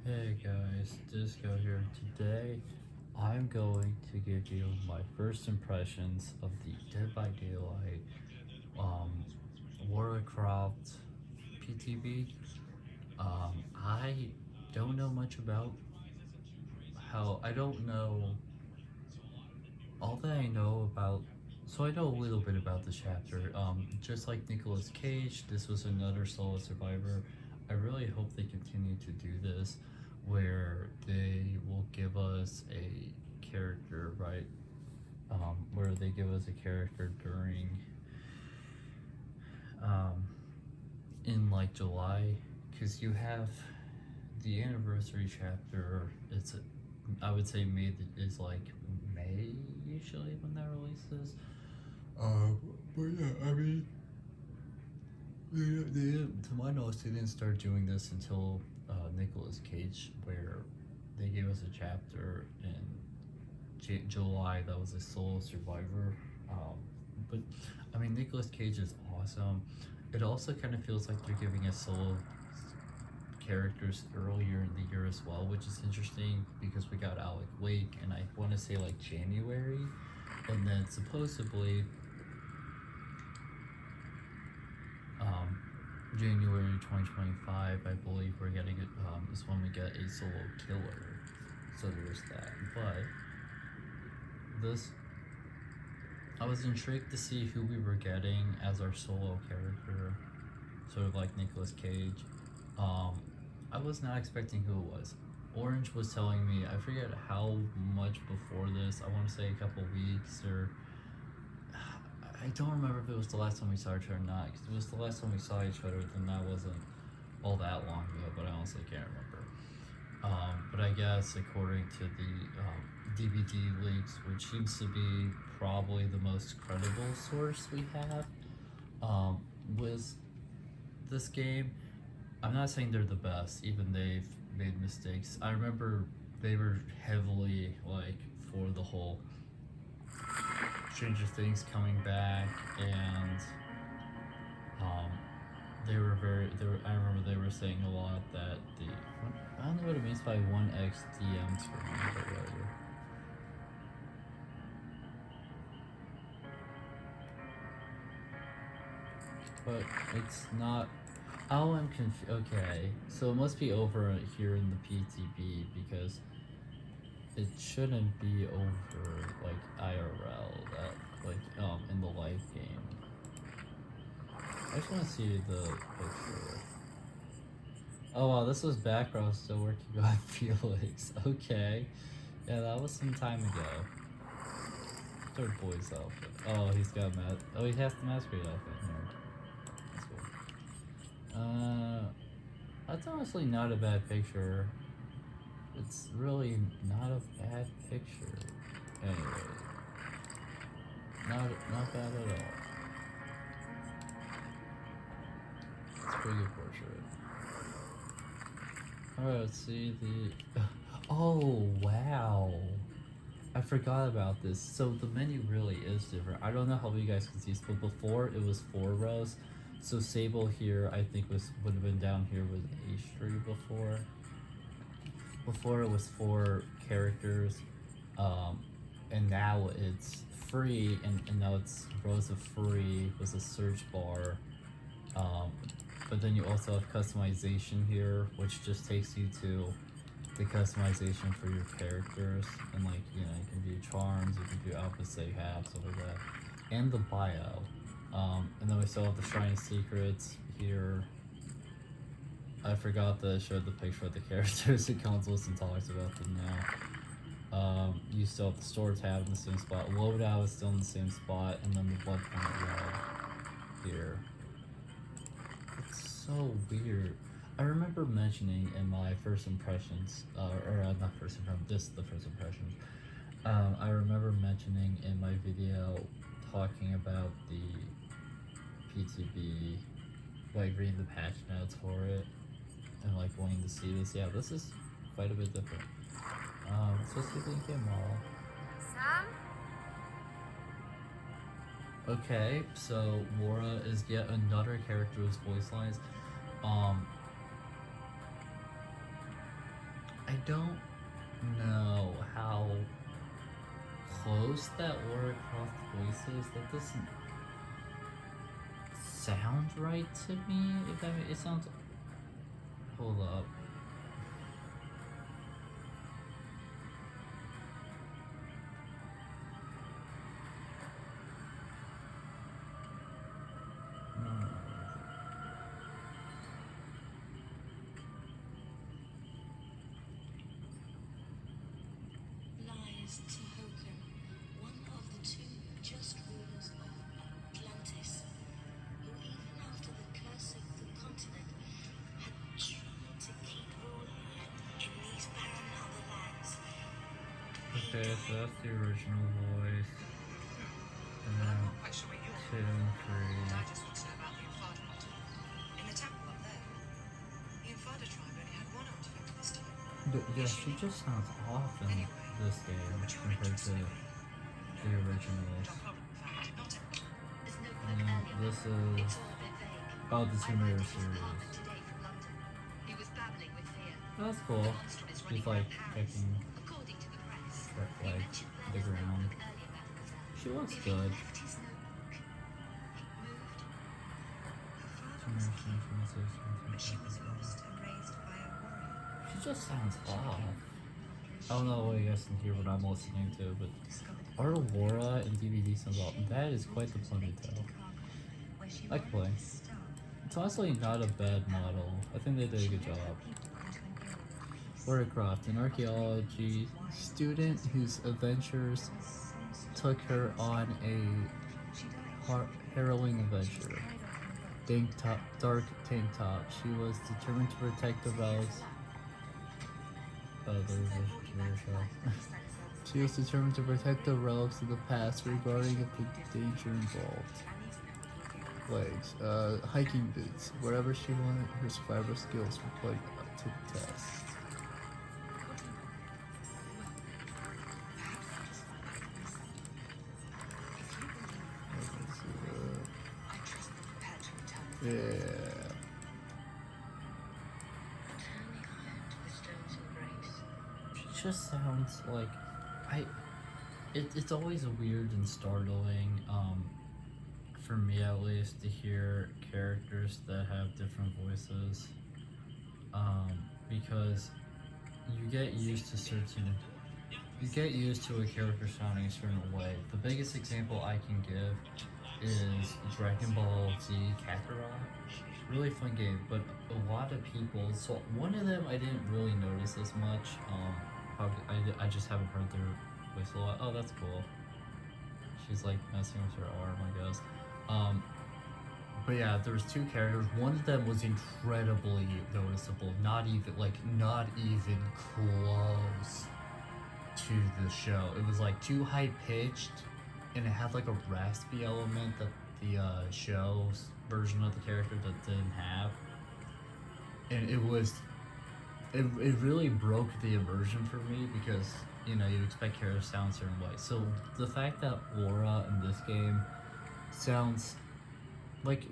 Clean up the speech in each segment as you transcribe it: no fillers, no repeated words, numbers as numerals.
Hey guys, Disco here. Today, I'm going to give you my first impressions of the Dead by Daylight, um, Lara Croft PTB. I don't know much about I don't know all that I know about. So I know a little bit about the chapter. Just like Nicolas Cage, this was another solo survivor. I really hope they continue to do this, where they will give us a character, right? Where they give us a character during, um, in like July, because you have the anniversary chapter. I would say May is like May usually when that releases. But yeah, I mean, to my knowledge, they didn't start doing this until Nicolas Cage, where they gave us a chapter in July that was a solo survivor. But I mean, Nicolas Cage is awesome. It also kind of feels like they're giving us solo characters earlier in the year as well, which is interesting because we got Alec Wake, and I want to say like January, and then supposedly um, January 2025, I believe we're getting it, is when we get a solo killer. So there's that. But this, I was intrigued to see who we were getting as our solo character, sort of like Nicolas Cage. I was not expecting who it was. Orange was telling me, I forget how much before this, I want to say a couple weeks, or I don't remember if it was the last time we saw each other or not, because if it was the last time we saw each other, then that wasn't all that long ago, but I honestly can't remember. But I guess according to the DVD leaks, which seems to be probably the most credible source we have, with this game, I'm not saying they're the best, even they've made mistakes. I remember they were heavily like for the whole Stranger Things coming back, and um, I remember they were saying a lot that I don't know what it means by 1x DM screen, but whatever. But it's not. Oh, I'm confused. Okay, so it must be over here in the PTB because it shouldn't be over like IRL, that in the live game. I just want to see the picture. Oh wow, this was background still working on Felix. Okay, yeah, that was some time ago. Third boy's outfit. Oh, he's got Oh, he has the masquerade outfit here. That's cool. That's honestly not a bad picture. It's really not a bad picture. Anyway, not bad at all. It's a pretty good portrait. Alright, let's see the. Oh wow! I forgot about this. So the menu really is different. I don't know how you guys can see this, but before it was 4 rows. So Sable here, I think would have been down here with H3 before. Before it was 4 characters, and now it's free, and now it's rows of free with a search bar. But then you also have customization here, which just takes you to the customization for your characters, and like, you know, you can do charms, you can do outfits they have, stuff like that, and the bio. And then we still have the Shrine of Secrets here. I forgot to show the picture of the characters. It comes list and talks about them now. You still have the store tab in the same spot. Loadout is still in the same spot, and then the blood point you have here. It's so weird. I remember mentioning in my first impressions, not first impressions, this is the first impressions. I remember mentioning in my video talking about the PTB, like reading the patch notes for it, and like wanting to see this. Yeah, this is quite a bit different. So sleeping game model. Okay, so Laura is yet another character with voice lines. Um, I don't know how close that Lara Croft voice is. That doesn't sound right to me. If that it sounds. Hold up. Okay, so that's the original voice. And then 2 and 3. But yeah, she just sounds off in this game compared to the originals. And then this is the Tomb Raider series. That's cool. He's like checking like the ground. She looks good. She just sounds off. I don't know what you guys can hear what I'm listening to, but Aurora and DVD sounds off. That is quite the ponytail. I can play. It's honestly not a bad model. I think they did a good job. Lara Croft, an archaeology student whose adventures took her on a harrowing adventure. Dark tank top. She was determined to protect the relics. She was determined to protect the relics of the past, regarding the danger involved. Legs, hiking boots. Whatever she wanted, her survival skills were put to the test. Yeah. She just sounds like it's always weird and startling, for me at least, to hear characters that have different voices. Because you get used to a character sounding a certain way. The biggest example I can give is Dragon Ball Z Kakarot. Really fun game, but a lot of people. So one of them I didn't really notice as much. I just haven't heard their voice a lot. Oh, that's cool. She's like messing with her arm, I guess. But yeah, there was 2 characters. One of them was incredibly noticeable. Not even close to the show. It was like too high pitched, and it had like a raspy element that the show's version of the character that didn't have. And it really broke the immersion for me, because you expect characters to sound a certain way. So the fact that Laura in this game sounds like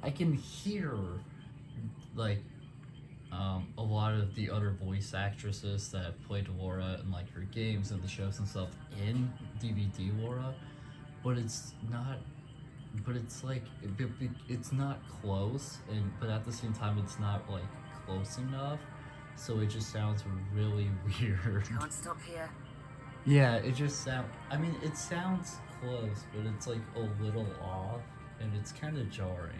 I can hear like a lot of the other voice actresses that have played Laura in like her games and the shows and stuff in DVD Laura, but it's not. But it's like it's not close, but at the same time it's not like close enough, so it just sounds really weird. Can't stop here. Yeah, it just sounds. I mean, it sounds close, but it's like a little off, and it's kind of jarring.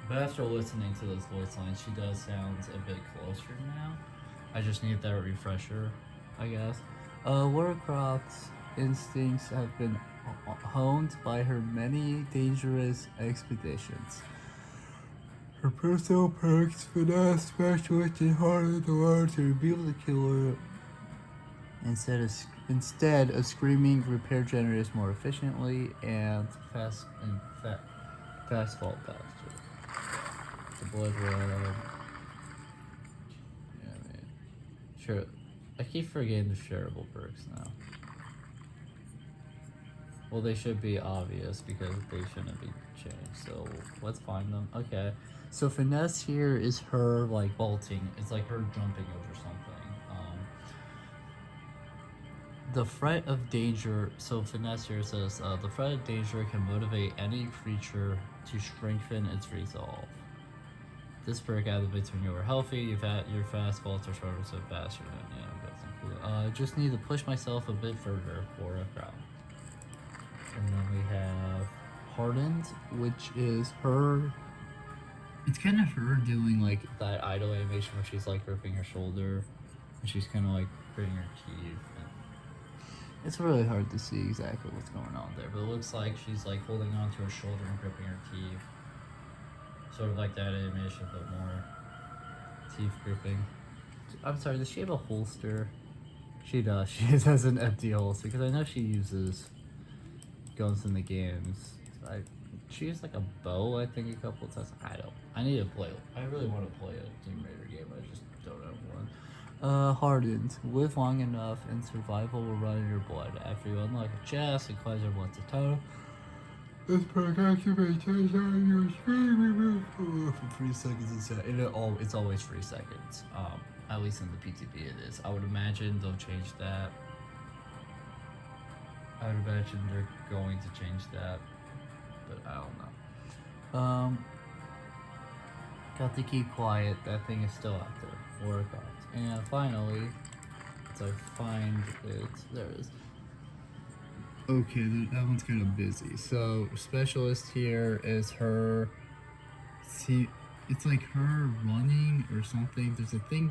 But after listening to those voice lines, she does sound a bit closer now. I just need that refresher, I guess. Lara Croft's instincts have been honed by her many dangerous expeditions. Her personal perks, finesse, specialist, and heart of the Lord to reveal the killer instead of screaming repair generators more efficiently and fast fall faster. The blood red. Yeah, man. Sure. I keep forgetting the shareable perks now. Well, they should be obvious because they shouldn't be changed. So let's find them. Okay. So finesse here is her like vaulting. It's like her jumping over something. The threat of danger. So finesse here says the threat of danger can motivate any creature to strengthen its resolve. This perk activates when you are healthy. Your fast vaults are shorter, so faster. Yeah, that's included. Just need to push myself a bit further for a crown. And then we have Hardened, which is her. It's kind of her doing like that idle animation where she's like gripping her shoulder, and she's kind of like gritting her teeth. It's really hard to see exactly what's going on there, but it looks like she's like holding on to her shoulder and gripping her teeth. Sort of like that animation, but more teeth gripping. I'm sorry, does she have a holster? She does. She has an empty holster because I know she uses guns in the games. She used like a bow, I think, a couple of times. I need to play. I really want to play a Tomb Raider game. I just don't have one. Hardened. Live long enough and survival will run in your blood. After you unlock a chest, it cleanses your blood to total. This perk activates on your screen for 3 seconds inside. It's always 3 seconds. At least in the PTP it is. I would imagine they'll change that. I would imagine they're going to change that, but I don't know. Got to keep quiet. That thing is still out there. Work on it. And finally, so I find it. There it is. Okay, that one's kind of busy. So specialist here is her. See, it's like her running or something. There's a thing